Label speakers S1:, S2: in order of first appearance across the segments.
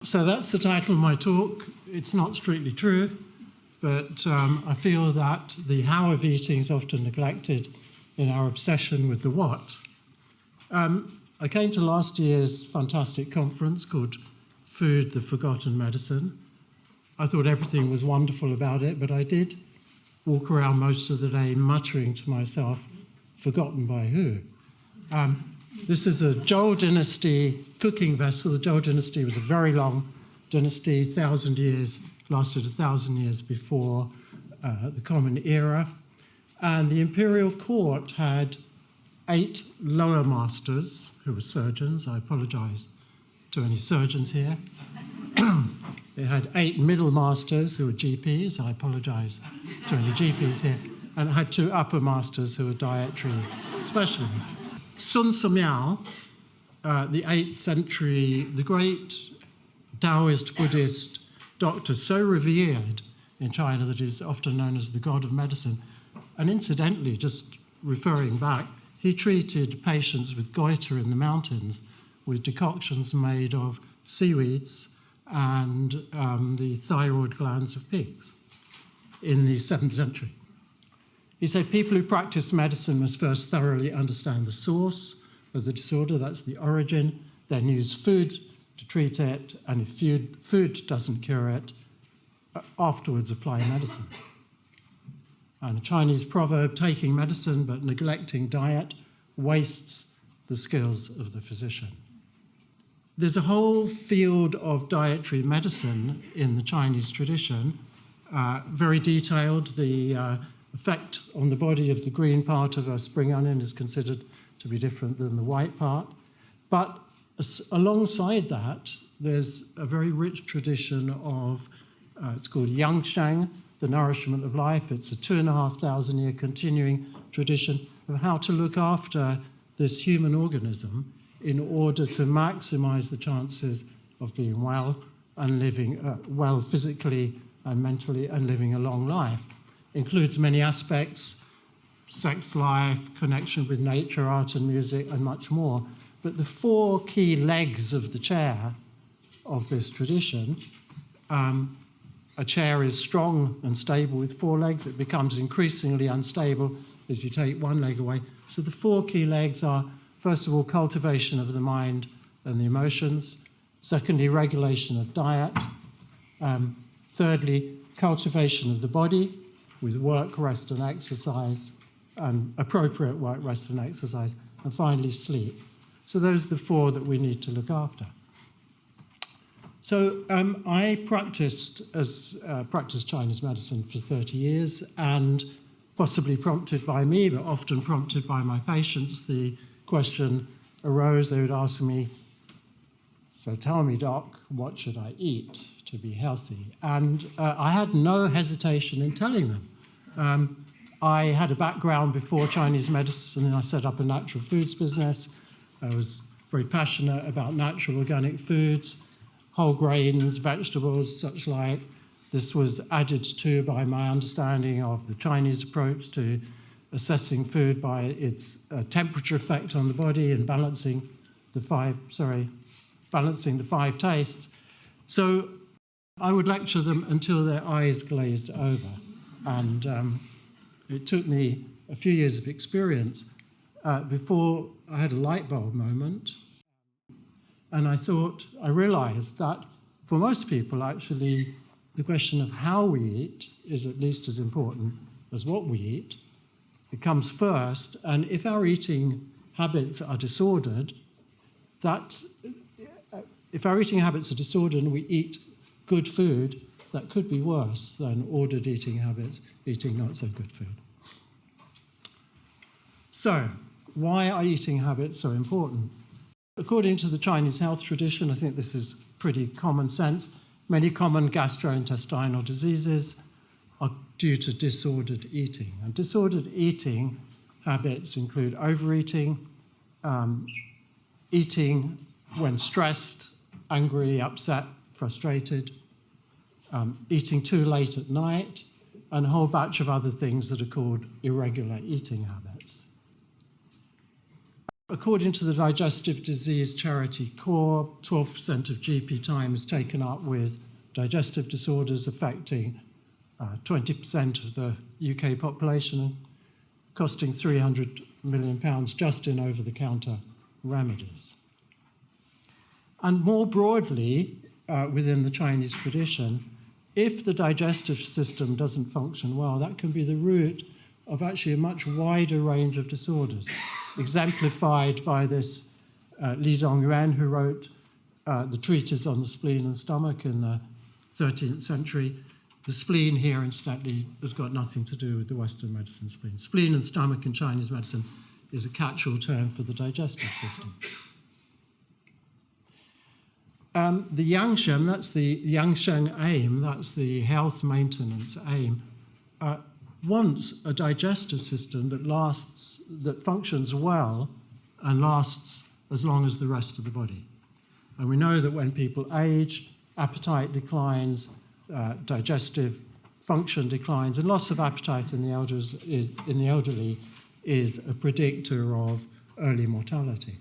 S1: So that's the title of my talk. It's not strictly true, but I feel that the how of eating is often neglected in our obsession with the what. I came to last year's fantastic conference called Food, the Forgotten Medicine. I thought everything was wonderful about it, but I did walk around most of the day muttering to myself, forgotten by who? This is a Zhou dynasty cooking vessel. The Zhou dynasty was a very long dynasty, 1,000 years, lasted 1,000 years before the Common Era. And the imperial court had 8 lower masters who were surgeons. I apologize to any surgeons here. They had 8 middle masters who were GPs. I apologize to any GPs here. And it had 2 upper masters who were dietary specialists. Sun Simiao, the 8th century, the great Taoist Buddhist doctor, so revered in China that he's often known as the god of medicine. And incidentally, just referring back, he treated patients with goiter in the mountains with decoctions made of seaweeds and the thyroid glands of pigs in the 7th century. He said people who practice medicine must first thoroughly understand the source of the disorder, that's the origin, then use food to treat it, and if food doesn't cure it, afterwards apply medicine. And a Chinese proverb, taking medicine but neglecting diet wastes the skills of the physician. There's a whole field of dietary medicine in the Chinese tradition, very detailed. The effect on the body of the green part of a spring onion is considered to be different than the white part. But alongside that, there's a very rich tradition of, it's called Yangshang, the nourishment of life. It's a 2,500 year continuing tradition of how to look after this human organism in order to maximize the chances of being well and living well physically and mentally and living a long life. Includes many aspects, sex life, connection with nature, art and music, and much more. But the 4 key legs of the chair of this tradition, a chair is strong and stable with 4 legs. It becomes increasingly unstable as you take one leg away. So the 4 key legs are, first of all, cultivation of the mind and the emotions. Secondly, regulation of diet. Thirdly, cultivation of the body with work, rest and exercise, and appropriate work, rest and exercise. And finally, sleep. So those are the 4 that we need to look after. So I practiced Chinese medicine for 30 years, and possibly prompted by me, but often prompted by my patients, the question arose. They would ask me, so tell me, doc, what should I eat to be healthy? And I had no hesitation in telling them. I had a background before Chinese medicine, and I set up a natural foods business. I was very passionate about natural organic foods, whole grains, vegetables, such like. This was added to by my understanding of the Chinese approach to assessing food by its temperature effect on the body and balancing the 5 tastes. So I would lecture them until their eyes glazed over. And it took me a few years of experience before I had a light bulb moment. And I realized that for most people, actually, the question of how we eat is at least as important as what we eat. It comes first, and if our eating habits are disordered, and we eat good food, that could be worse than ordered eating habits, eating not so good food. So, why are eating habits so important? According to the Chinese health tradition, I think this is pretty common sense, many common gastrointestinal diseases are due to disordered eating. And disordered eating habits include overeating, eating when stressed, angry, upset, frustrated, eating too late at night, and a whole batch of other things that are called irregular eating habits. According to the Digestive Disease Charity Corps, 12% of GP time is taken up with digestive disorders affecting 20% of the UK population, costing £300 million just in over-the-counter remedies. And more broadly, within the Chinese tradition, if the digestive system doesn't function well, that can be the root of actually a much wider range of disorders, exemplified by this Li Dongyuan, who wrote the treatise on the spleen and stomach in the 13th century. The spleen here, incidentally, has got nothing to do with the Western medicine spleen. Spleen and stomach in Chinese medicine is a catch-all term for the digestive system. The Yangsheng, that's the Yangsheng aim, that's the health maintenance aim, wants a digestive system that lasts, that functions well and lasts as long as the rest of the body. And we know that when people age, appetite declines, digestive function declines, and loss of appetite in the elderly is a predictor of early mortality.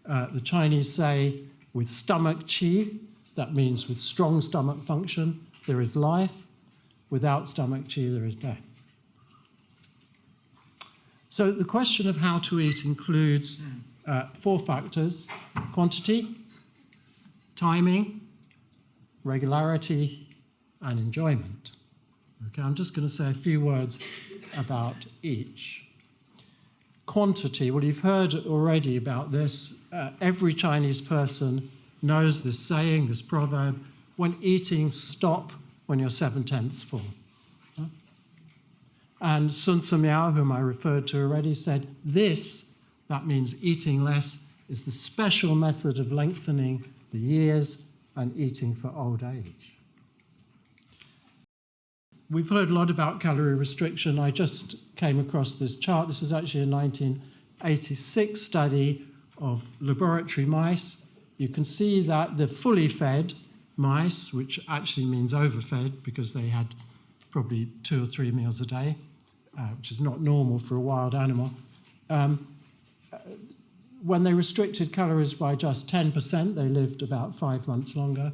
S1: The Chinese say, with stomach qi, that means with strong stomach function, there is life. Without stomach qi, there is death. So the question of how to eat includes 4 factors: quantity, timing, regularity, and enjoyment. Okay, I'm just going to say a few words about each. Quantity, well, you've heard already about this. Every Chinese person knows this saying, this proverb: when eating, stop when you're 7/10 full. And Sun Tzu Miao, whom I referred to already, said this, that means eating less, is the special method of lengthening the years and eating for old age. We've heard a lot about calorie restriction. I just came across this chart. This is actually a 1986 study of laboratory mice. You can see that the fully fed mice, which actually means overfed because they had probably 2 or 3 meals a day, which is not normal for a wild animal. When they restricted calories by just 10%, they lived about 5 months longer.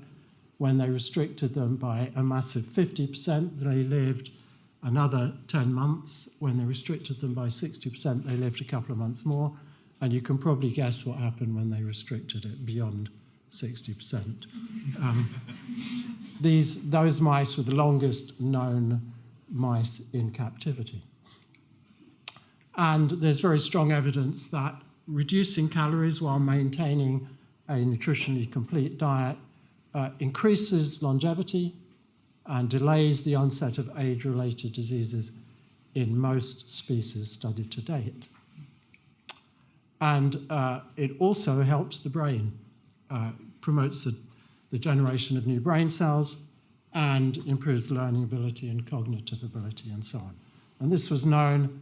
S1: When they restricted them by a massive 50%, they lived another 10 months. When they restricted them by 60%, they lived a couple of months more. And you can probably guess what happened when they restricted it beyond 60%. Those mice were the longest known mice in captivity. And there's very strong evidence that reducing calories while maintaining a nutritionally complete diet increases longevity and delays the onset of age-related diseases in most species studied to date. And it also helps the brain, promotes the generation of new brain cells, and improves learning ability and cognitive ability and so on. And this was known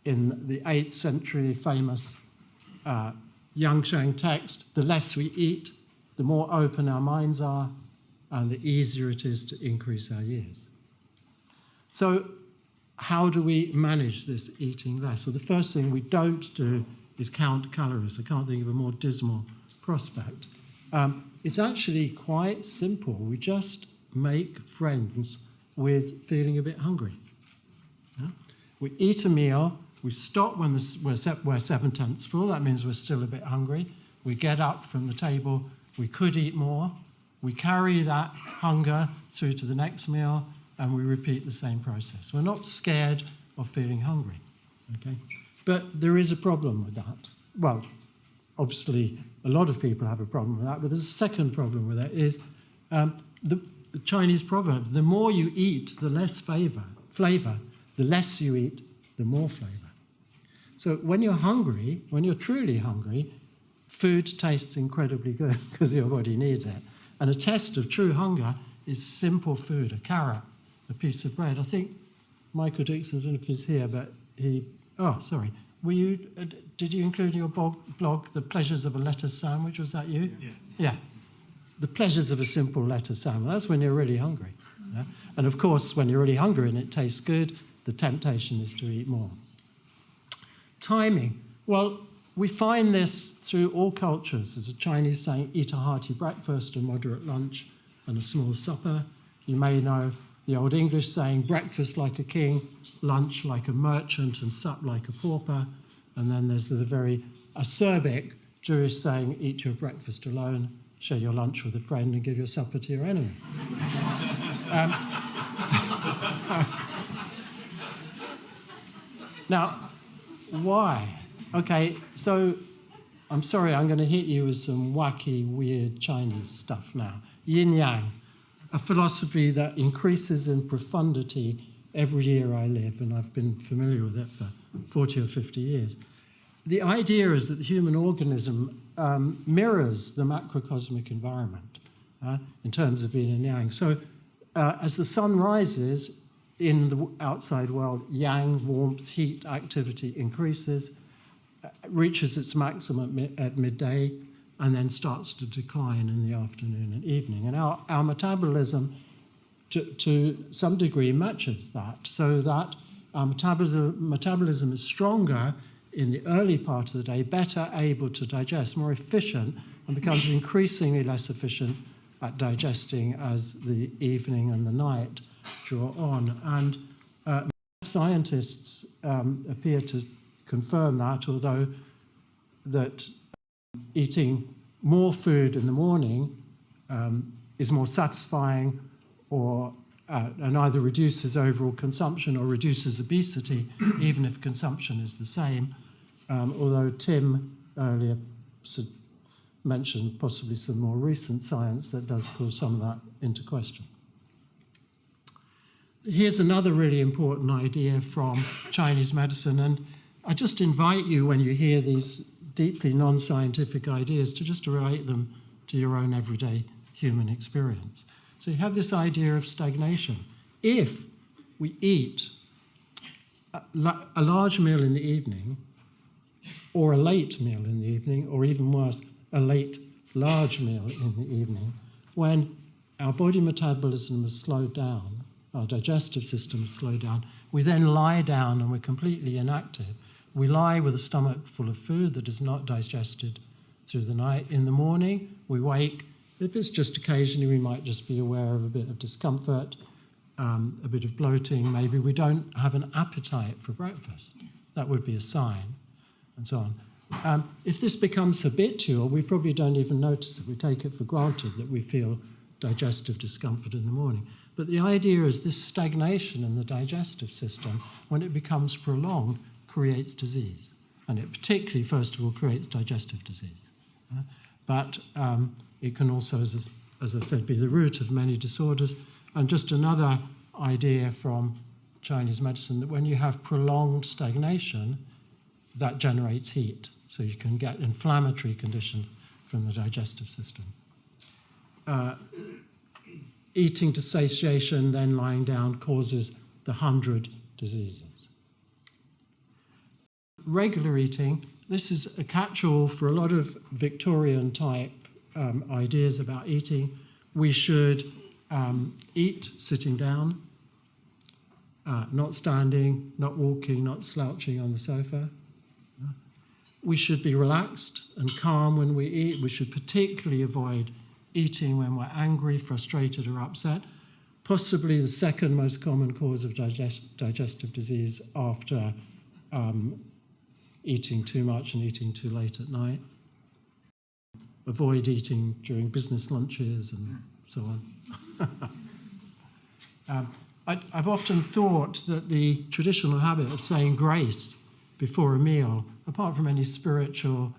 S1: in the 8th century famous Yangsheng text: the less we eat, the more open our minds are, and the easier it is to increase our years. So how do we manage this eating less? Well, the first thing we don't do is count calories. I can't think of a more dismal prospect. It's actually quite simple. We just make friends with feeling a bit hungry. Yeah? We eat a meal, we stop when we're 7/10 full, that means we're still a bit hungry. We get up from the table, we could eat more, we carry that hunger through to the next meal, and we repeat the same process. We're not scared of feeling hungry, okay? But there is a problem with that. Well, obviously, a lot of people have a problem with that, but there's a second problem with it, is the Chinese proverb: the more you eat, the less flavor. The less you eat, the more flavor. So when you're hungry, when you're truly hungry, food tastes incredibly good because your body needs it. And a test of true hunger is simple food: a carrot, a piece of bread. I think Michael Dixon, I don't know if he's here, but he... Oh, sorry. Did you include in your blog the pleasures of a lettuce sandwich? Was that you? Yeah. The pleasures of a simple lettuce sandwich. That's when you're really hungry. Yeah? And of course, when you're really hungry and it tastes good, the temptation is to eat more. Timing. Well, We find this through all cultures. There's a Chinese saying, eat a hearty breakfast, a moderate lunch, and a small supper. You may know the Old English saying, breakfast like a king, lunch like a merchant, and sup like a pauper. And then there's the very acerbic Jewish saying, eat your breakfast alone, share your lunch with a friend, and give your supper to your enemy. Now, why? Okay, so I'm sorry, I'm going to hit you with some wacky, weird Chinese stuff now. Yin-yang, a philosophy that increases in profundity every year I live, and I've been familiar with it for 40 or 50 years. The idea is that the human organism mirrors the macrocosmic environment in terms of yin and yang. So as the sun rises in the outside world, yang, warmth, heat, activity increases, reaches its maximum at midday, and then starts to decline in the afternoon and evening. And our metabolism, to some degree, matches that, so that our metabolism is stronger in the early part of the day, better able to digest, more efficient, and becomes increasingly less efficient at digesting as the evening and the night draw on. And scientists appear to confirm that, although that eating more food in the morning is more satisfying and either reduces overall consumption or reduces obesity, even if consumption is the same. Although Tim earlier mentioned possibly some more recent science that does call some of that into question. Here's another really important idea from Chinese medicine, and I just invite you, when you hear these deeply non-scientific ideas, to relate them to your own everyday human experience. So you have this idea of stagnation. If we eat a large meal in the evening, or a late meal in the evening, or even worse, a late large meal in the evening, when our body metabolism has slowed down, our digestive system has slowed down, we then lie down and we're completely inactive. We lie with a stomach full of food that is not digested through the night. In the morning, we wake. If it's just occasionally, we might just be aware of a bit of discomfort, a bit of bloating. Maybe we don't have an appetite for breakfast. That would be a sign, and so on. If this becomes habitual, we probably don't even notice it. We take it for granted that we feel digestive discomfort in the morning. But the idea is this stagnation in the digestive system, when it becomes prolonged, creates disease. And it particularly, first of all, creates digestive disease. But it can also, as I said, be the root of many disorders. And just another idea from Chinese medicine, that when you have prolonged stagnation, that generates heat. So you can get inflammatory conditions from the digestive system. Eating dissociation, then lying down, causes the 100 diseases. Regular eating, this is a catch-all for a lot of Victorian-type ideas about eating. We should eat sitting down, not standing, not walking, not slouching on the sofa. We should be relaxed and calm when we eat. We should particularly avoid eating when we're angry, frustrated, or upset. Possibly the second most common cause of digestive disease after eating too much and eating too late at night. Avoid eating during business lunches and so on. I've often thought that the traditional habit of saying grace before a meal, apart from any spiritual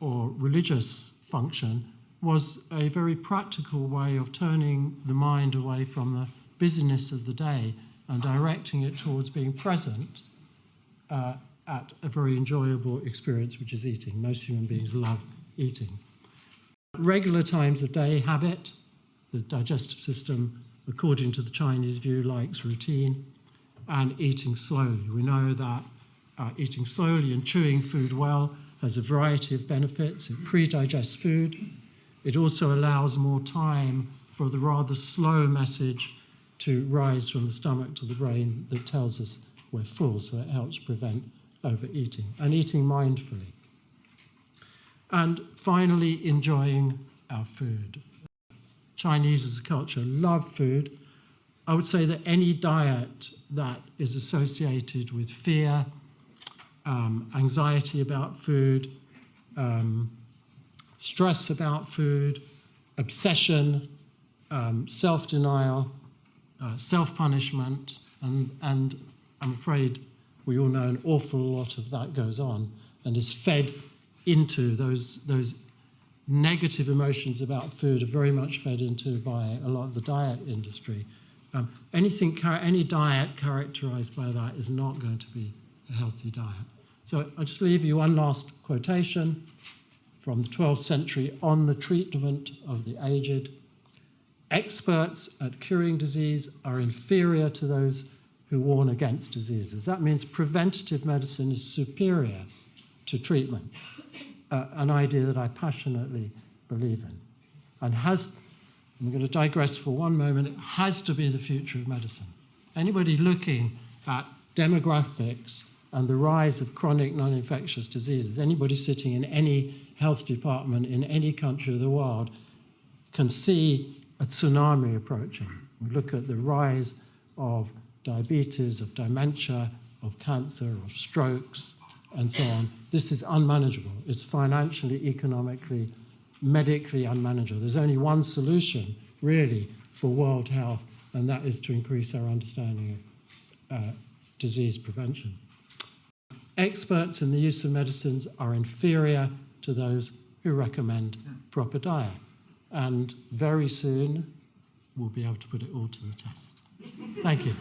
S1: or religious function, was a very practical way of turning the mind away from the busyness of the day and directing it towards being present at a very enjoyable experience, which is eating. Most human beings love eating. Regular times of day habit. The digestive system, according to the Chinese view, likes routine, and eating slowly. We know that eating slowly and chewing food well has a variety of benefits. It pre-digests food. It also allows more time for the rather slow message to rise from the stomach to the brain that tells us we're full, so it helps prevent overeating. And eating mindfully. And finally, enjoying our food. Chinese as a culture love food. I would say that any diet that is associated with fear, anxiety about food, stress about food, obsession, self-denial, self-punishment, and I'm afraid we all know an awful lot of that goes on and is fed into those negative emotions about food are very much fed into by a lot of the diet industry. Any diet characterized by that is not going to be a healthy diet. So I'll just leave you one last quotation from the 12th century on the treatment of the aged. Experts at curing disease are inferior to those who warn against diseases. That means preventative medicine is superior to treatment, an idea that I passionately believe in. And I'm going to digress for one moment, it has to be the future of medicine. Anybody looking at demographics and the rise of chronic non-infectious diseases, anybody sitting in any health department in any country of the world can see a tsunami approaching. We look at the rise of diabetes, of dementia, of cancer, of strokes, and so on. This is unmanageable. It's financially, economically, medically unmanageable. There's only one solution, really, for world health, and that is to increase our understanding of disease prevention. Experts in the use of medicines are inferior to those who recommend proper diet. And very soon, we'll be able to put it all to the test. Thank you.